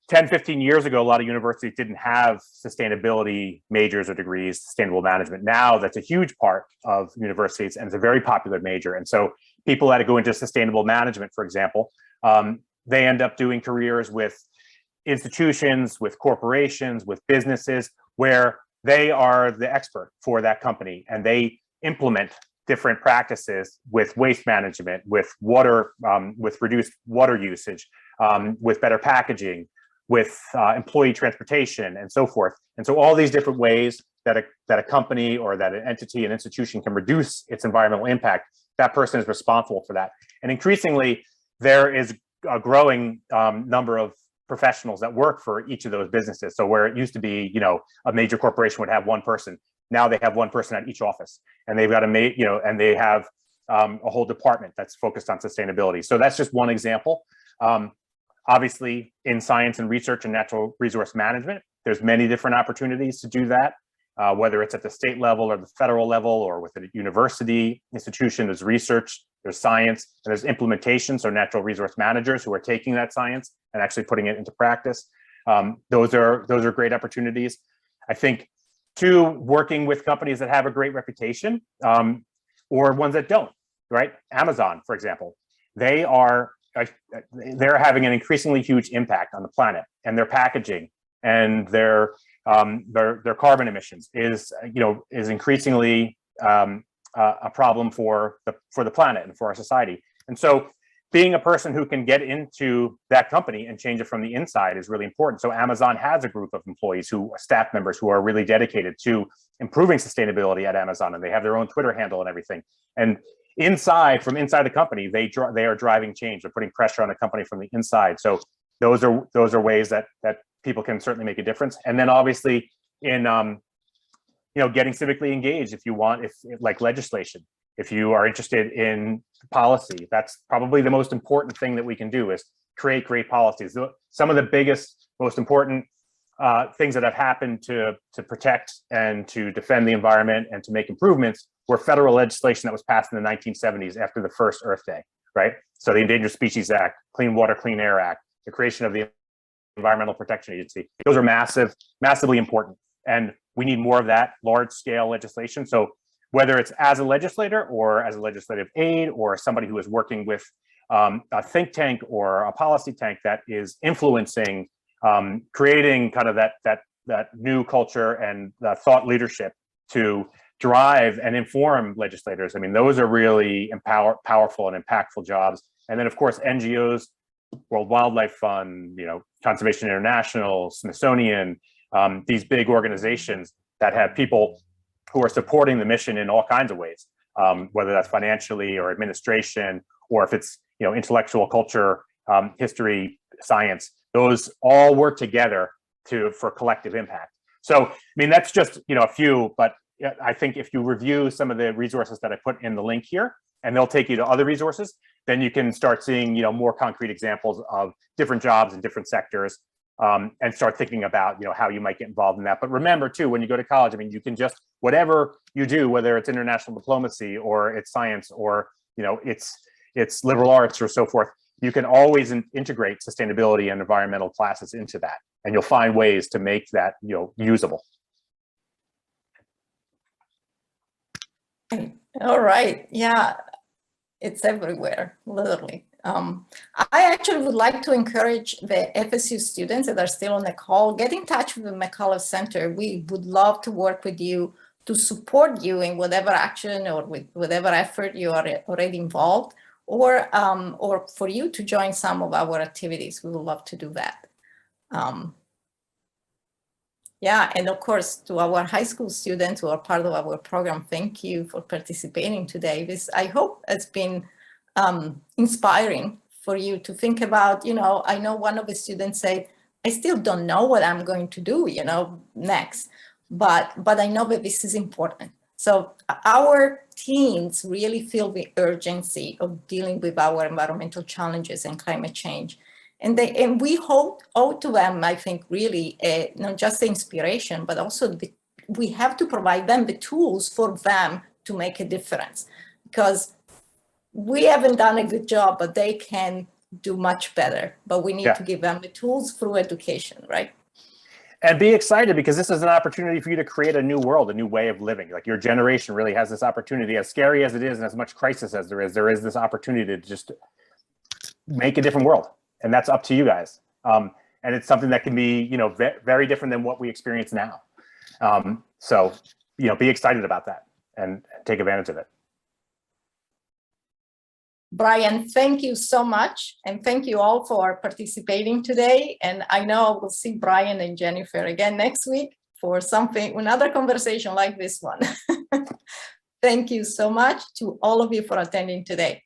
10, 15 years ago, a lot of universities didn't have sustainability majors or degrees, sustainable management. Now that's a huge part of universities, and it's a very popular major. And so people that go into sustainable management, for example, they end up doing careers with institutions, with corporations, with businesses, where they are the expert for that company, and they implement different practices with waste management, with water, with reduced water usage, with better packaging, with employee transportation, and so forth. And so all these different ways that a company or that an entity, an institution can reduce its environmental impact, that person is responsible for that. And increasingly, there is a growing number of professionals that work for each of those businesses. So where it used to be, you know, a major corporation would have one person, now they have one person at each office, and they've got and they have a whole department that's focused on sustainability. So that's just one example. Obviously, in science and research and natural resource management, there's many different opportunities to do that, whether it's at the state level or the federal level, or with a university institution. There's research, there's science, and there's implementation. So natural resource managers who are taking that science and actually putting it into practice. Those are great opportunities. I think, too, working with companies that have a great reputation, or ones that don't, right? Amazon, for example, they're having an increasingly huge impact on the planet, and their packaging and their carbon emissions is increasingly a problem for the planet and for our society. And so being a person who can get into that company and change it from the inside is really important. So Amazon has a group of employees, staff members who are really dedicated to improving sustainability at Amazon, and they have their own Twitter handle and everything. And from inside the company, they are driving change. They're putting pressure on the company from the inside. So those are ways that people can certainly make a difference. And then obviously in getting civically engaged, if you want, if like legislation, if you are interested in policy, that's probably the most important thing that we can do, is create great policies. Some of the biggest, most important things that have happened to protect and to defend the environment and to make improvements were federal legislation that was passed in the 1970s after the first Earth Day, right? So the Endangered Species Act, Clean Water, Clean Air Act, the creation of the Environmental Protection Agency. Those are massively important. And we need more of that large scale legislation. So whether it's as a legislator or as a legislative aide or somebody who is working with a think tank or a policy tank that is influencing, creating kind of that new culture and thought leadership to drive and inform legislators. I mean, those are really powerful and impactful jobs. And then of course, NGOs, World Wildlife Fund, Conservation International, Smithsonian, these big organizations that have people who are supporting the mission in all kinds of ways, whether that's financially or administration, or if it's intellectual culture, history, science. Those all work together for collective impact. So I mean, that's just a few, but I think if you review some of the resources that I put in the link here, and they'll take you to other resources, then you can start seeing more concrete examples of different jobs in different sectors, and start thinking about how you might get involved in that. But remember too, when you go to college, I mean, you can just, whatever you do, whether it's international diplomacy or it's science or it's liberal arts or so forth, you can always integrate sustainability and environmental classes into that, and you'll find ways to make that usable. All right, yeah, it's everywhere, literally. I actually would like to encourage the FSU students that are still on the call, get in touch with the McAuliffe Center. We would love to work with you to support you in whatever action or with whatever effort you are already involved, or for you to join some of our activities. We would love to do that. Yeah, and of course, to our high school students who are part of our program, thank you for participating today. This, I hope, has been inspiring for you to think about. I know one of the students said, I still don't know what I'm going to do, next, but I know that this is important. So our teens really feel the urgency of dealing with our environmental challenges and climate change. And we owe to them, I think, really, not just the inspiration, but also we have to provide them the tools for them to make a difference, because we haven't done a good job, but they can do much better. But we need to give them the tools through education, right? And be excited, because this is an opportunity for you to create a new world, a new way of living. Like, your generation really has this opportunity, as scary as it is and as much crisis as there is this opportunity to just make a different world. And that's up to you guys. And it's something that can be, very different than what we experience now. So, be excited about that and take advantage of it. Brian, thank you so much. And thank you all for participating today. And I know we'll see Brian and Jennifer again next week for another conversation like this one. Thank you so much to all of you for attending today.